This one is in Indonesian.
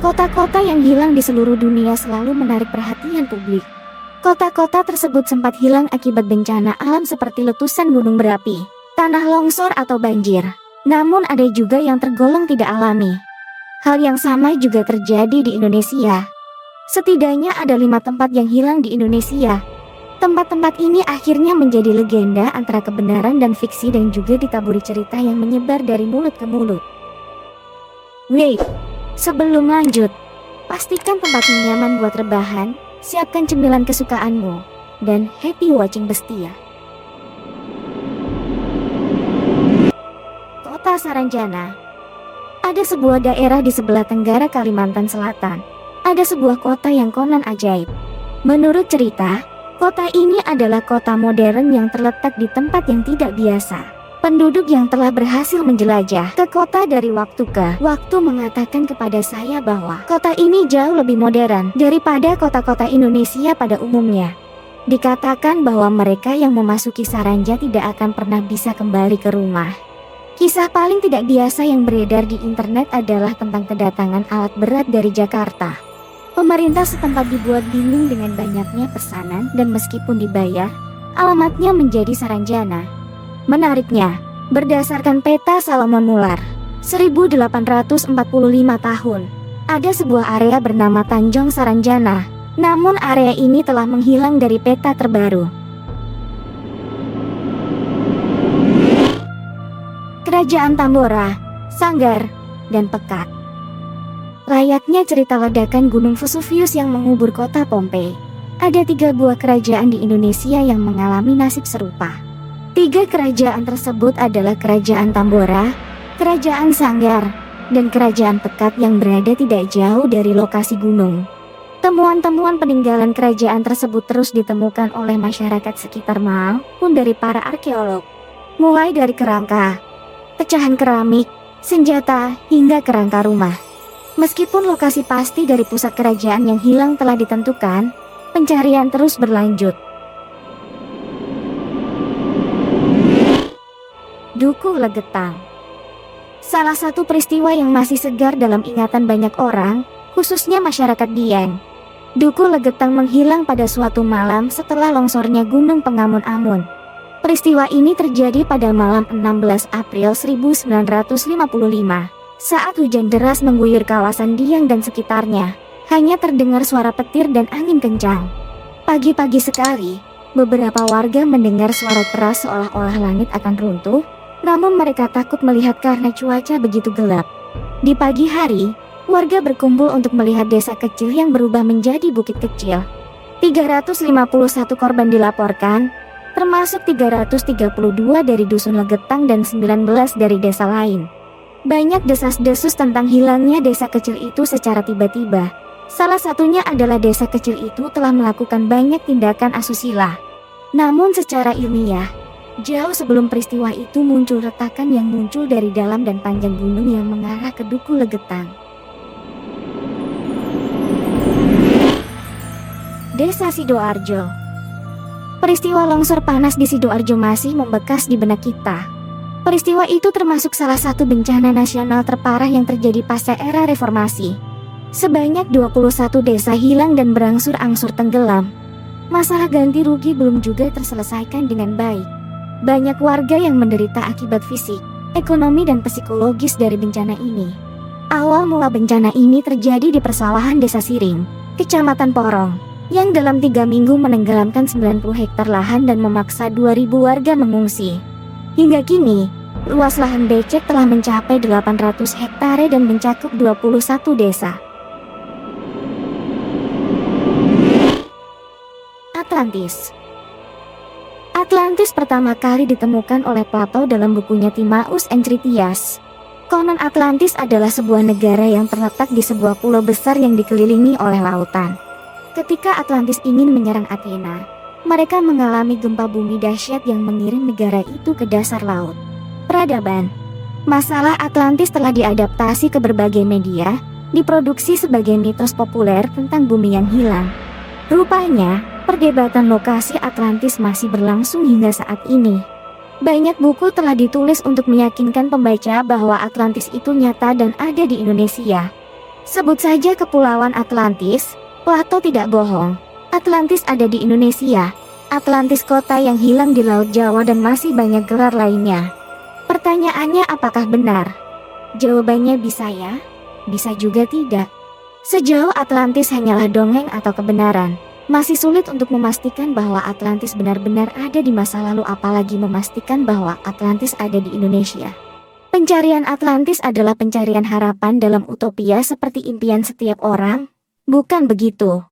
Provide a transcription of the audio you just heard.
Kota-kota yang hilang di seluruh dunia selalu menarik perhatian publik. Kota-kota tersebut sempat hilang akibat bencana alam seperti letusan gunung berapi, tanah longsor atau banjir. Namun ada juga yang tergolong tidak alami. Hal yang sama juga terjadi di Indonesia. Setidaknya ada 5 tempat yang hilang di Indonesia. Tempat-tempat ini akhirnya menjadi legenda antara kebenaran dan fiksi dan juga ditaburi cerita yang menyebar dari mulut ke mulut. Wait, sebelum lanjut, pastikan tempatmu nyaman buat rebahan, siapkan cemilan kesukaanmu, dan happy watching Bestia. Kota Saranjana. Ada sebuah daerah di sebelah tenggara Kalimantan Selatan. Ada sebuah kota yang konon ajaib. Menurut cerita, kota ini adalah kota modern yang terletak di tempat yang tidak biasa. Penduduk yang telah berhasil menjelajah ke kota dari waktu ke waktu mengatakan kepada saya bahwa kota ini jauh lebih modern daripada kota-kota Indonesia pada umumnya. Dikatakan bahwa mereka yang memasuki Saranja tidak akan pernah bisa kembali ke rumah. Kisah paling tidak biasa yang beredar di internet adalah tentang kedatangan alat berat dari Jakarta. Pemerintah setempat dibuat bingung dengan banyaknya pesanan dan meskipun dibayar, alamatnya menjadi Saranjana. Menariknya, berdasarkan peta Salomon Muller, 1845 tahun, ada sebuah area bernama Tanjung Saranjana. Namun area ini telah menghilang dari peta terbaru. Kerajaan Tambora, Sanggar, dan Pekat. Layaknya cerita ledakan Gunung Vesuvius yang mengubur kota Pompei, ada 3 buah kerajaan di Indonesia yang mengalami nasib serupa. 3 kerajaan tersebut adalah Kerajaan Tambora, Kerajaan Sanggar, dan Kerajaan Pekat yang berada tidak jauh dari lokasi gunung. Temuan-temuan peninggalan kerajaan tersebut terus ditemukan oleh masyarakat sekitar maupun dari para arkeolog. Mulai dari kerangka, pecahan keramik, senjata, hingga kerangka rumah. Meskipun lokasi pasti dari pusat kerajaan yang hilang telah ditentukan, pencarian terus berlanjut. Dukuh Legetang. Salah satu peristiwa yang masih segar dalam ingatan banyak orang, khususnya masyarakat Dieng. Dukuh Legetang menghilang pada suatu malam setelah longsornya Gunung Pengamun-Amun. Peristiwa ini terjadi pada malam 16 April 1955. Saat hujan deras mengguyur kawasan Dieng dan sekitarnya, hanya terdengar suara petir dan angin kencang. Pagi-pagi sekali, beberapa warga mendengar suara keras seolah-olah langit akan runtuh, namun mereka takut melihat karena cuaca begitu gelap. Di pagi hari, warga berkumpul untuk melihat desa kecil yang berubah menjadi bukit kecil. 351 korban dilaporkan, termasuk 332 dari Dusun Legetang dan 19 dari desa lain. Banyak desas-desus tentang hilangnya desa kecil itu secara tiba-tiba. Salah satunya adalah desa kecil itu telah melakukan banyak tindakan asusila. Namun secara ilmiah, jauh sebelum peristiwa itu muncul retakan yang muncul dari dalam dan panjang gunung yang mengarah ke Dukuh Legetang. Desa Sidoarjo. Peristiwa longsor panas di Sidoarjo masih membekas di benak kita. Peristiwa itu termasuk salah satu bencana nasional terparah yang terjadi pasca era reformasi. Sebanyak 21 desa hilang dan berangsur-angsur tenggelam. Masalah ganti rugi belum juga terselesaikan dengan baik. Banyak warga yang menderita akibat fisik, ekonomi dan psikologis dari bencana ini. Awal mula bencana ini terjadi di persawahan Desa Siring, Kecamatan Porong, yang dalam 3 minggu menenggelamkan 90 hektar lahan dan memaksa 2.000 warga mengungsi. Hingga kini, luas lahan becek telah mencapai 800 hektare dan mencakup 21 desa. Atlantis. Atlantis pertama kali ditemukan oleh Plato dalam bukunya Timaeus Enchiridion. Konon Atlantis adalah sebuah negara yang terletak di sebuah pulau besar yang dikelilingi oleh lautan. Ketika Atlantis ingin menyerang Athena, mereka mengalami gempa bumi dahsyat yang mengirim negara itu ke dasar laut. Peradaban. Masalah Atlantis telah diadaptasi ke berbagai media, diproduksi sebagai mitos populer tentang bumi yang hilang. Rupanya, perdebatan lokasi Atlantis masih berlangsung hingga saat ini. Banyak buku telah ditulis untuk meyakinkan pembaca bahwa Atlantis itu nyata dan ada di Indonesia. Sebut saja Kepulauan Atlantis. Plato tidak bohong. Atlantis ada di Indonesia. Atlantis kota yang hilang di Laut Jawa dan masih banyak gelar lainnya. Pertanyaannya apakah benar? Jawabannya bisa ya, bisa juga tidak. Sejauh Atlantis hanyalah dongeng atau kebenaran, masih sulit untuk memastikan bahwa Atlantis benar-benar ada di masa lalu, apalagi memastikan bahwa Atlantis ada di Indonesia. Pencarian Atlantis adalah pencarian harapan dalam utopia seperti impian setiap orang, bukan begitu?